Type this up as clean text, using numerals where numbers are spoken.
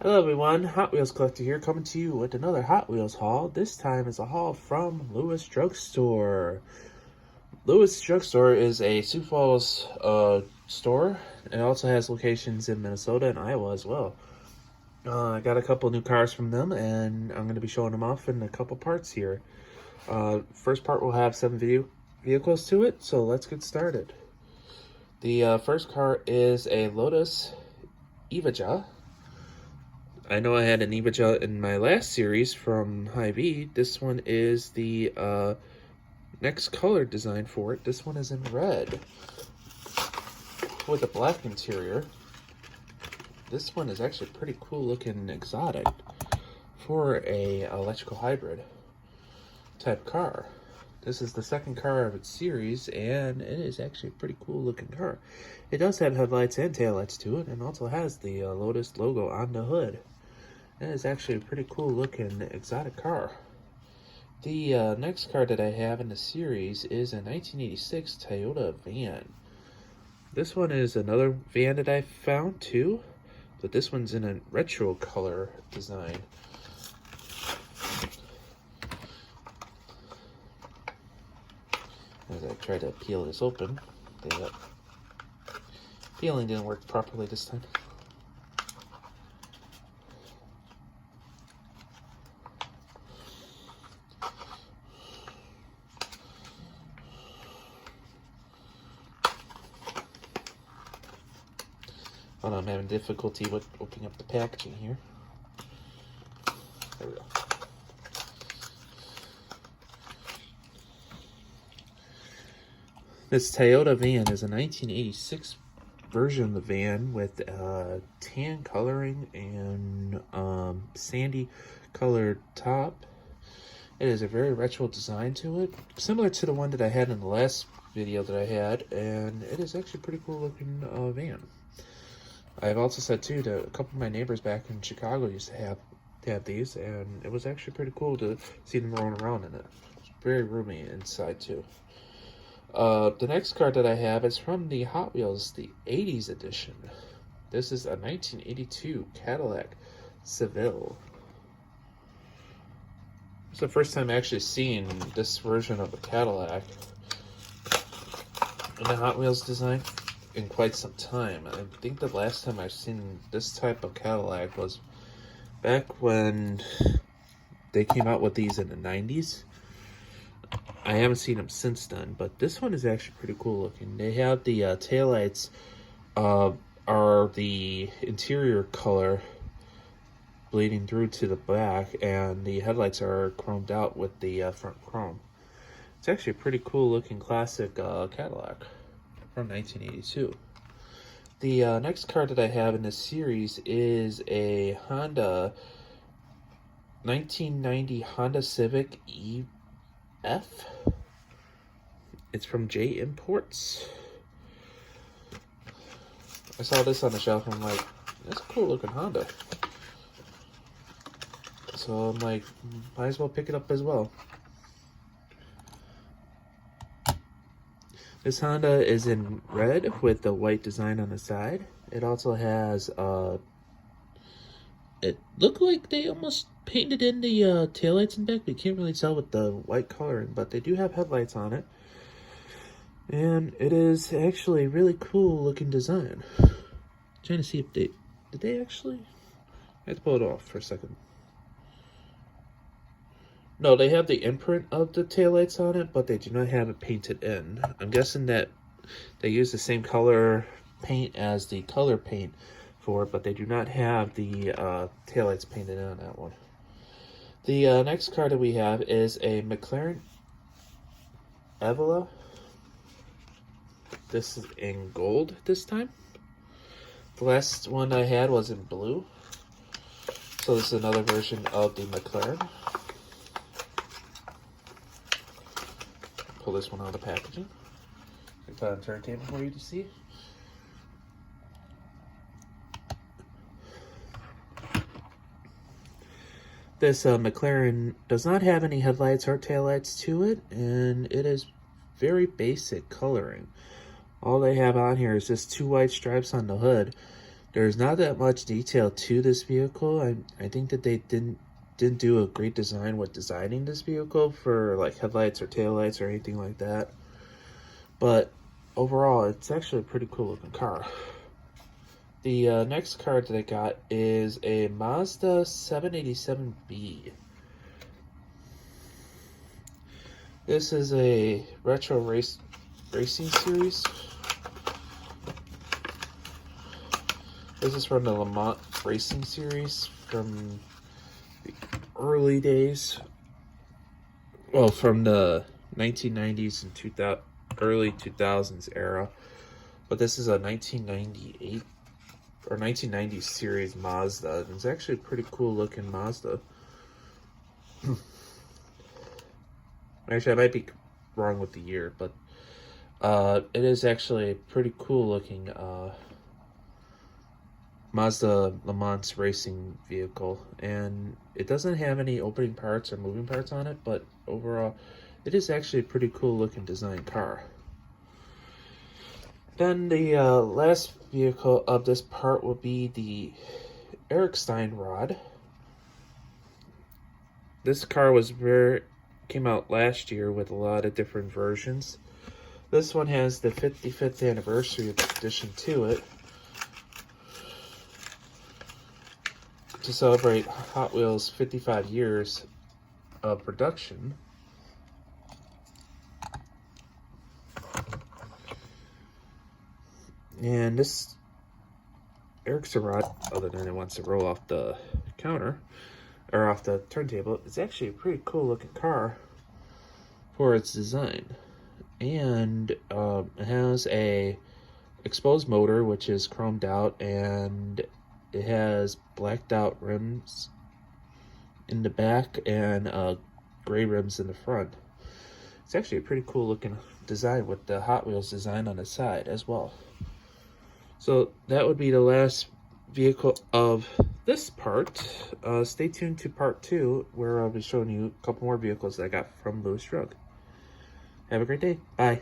Hello everyone, Hot Wheels Collector here, coming to you with another Hot Wheels haul. This time is a haul from Lewis Drugstore. Lewis Drugstore is a Sioux Falls store. It also has locations in Minnesota and Iowa as well. I got a couple new cars from them, and I'm going to be showing them off in a couple parts here. First part will have 7 vehicles to it, so let's get started. The first car is a Lotus Evija. I know I had an Evija in my last series from Hy-Vee. This one is the next color design for it. This one is in red with a black interior. This one is actually pretty cool looking, exotic for a electrical hybrid type car. This is the second car of its series, and it is actually a pretty cool looking car. It does have headlights and taillights to it, and also has the Lotus logo on the hood. It is actually a pretty cool looking exotic car. The next car that I have in the series is a 1986 Toyota van. This one is another van that I found too, but this one's in a retro color design. As I try to peel this open, the peeling didn't work properly this time. Hold on, I'm having difficulty with opening up the packaging here. There we go. This Toyota van is a 1986 version of the van with tan coloring and sandy colored top. It is a very retro design to it, similar to the one that I had in the last video that I had, and it is actually a pretty cool looking van. I've also said too that a couple of my neighbors back in Chicago used to have these, and it was actually pretty cool to see them rolling around in it. It's very roomy inside too. The next car that I have is from the Hot Wheels, the 80s edition. This is a 1982 Cadillac Seville. It's the first time actually seeing this version of a Cadillac in the Hot Wheels design in quite some time. I think the last time I've seen this type of Cadillac was back when they came out with these in the 90s. I haven't seen them since then, but this one is actually pretty cool looking. They have the taillights are the interior color bleeding through to the back, and the headlights are chromed out with the front chrome. It's actually a pretty cool looking classic Cadillac from 1982. The next car that I have in this series is a Honda 1990 Honda Civic EF. It's from J Imports. I saw this on the shelf and I'm like, that's a cool looking Honda. So I'm like, might as well pick it up as well. This Honda is in red with the white design on the side. It also has, it looked like they almost painted in the taillights in back, but you can't really tell with the white coloring, but they do have headlights on it. And it is actually a really cool looking design. I'm trying to see if did they actually? I have to pull it off for a second. No, they have the imprint of the taillights on it, but they do not have it painted in. I'm guessing that they use the same color paint as the color paint for it, but they do not have the taillights painted in on that one. The next car that we have is a McLaren Evola. This is in gold this time. The last one I had was in blue. So this is another version of the McLaren. Pull this one out of the packaging. Put it on the turntable for you to see. This McLaren does not have any headlights or taillights to it, and it is very basic coloring. All they have on here is just 2 white stripes on the hood. There's not that much detail to this vehicle. I think that they didn't do a great design with designing this vehicle for like headlights or taillights or anything like that. But overall, it's actually a pretty cool looking car. The next car that I got is a Mazda 787B. This is a retro racing series. This is from the Le Mans Racing Series from the early days. Well, from the 1990s and early 2000s era. But this is a 1998 or 1990s series Mazda. It's actually a pretty cool looking Mazda. Actually, I might be wrong with the year, but it is actually a pretty cool looking Mazda Le Mans racing vehicle, and it doesn't have any opening parts or moving parts on it, but overall it is actually a pretty cool looking design car. Then the last vehicle of this part will be the Erikstein rod. This car came out last year with a lot of different versions. This one has the 55th anniversary edition to it, to celebrate Hot Wheels' 55 years of production. And this Erikstein rod, other than it wants to roll off the counter, or off the turntable, it's actually a pretty cool looking car for its design. And it has a exposed motor, which is chromed out, and it has blacked out rims in the back and gray rims in the front. It's actually a pretty cool looking design with the Hot Wheels design on the side as well. So that would be the last vehicle of this part. Stay tuned to part 2, where I'll be showing you a couple more vehicles that I got from Lewis Drug. Have a great day. Bye.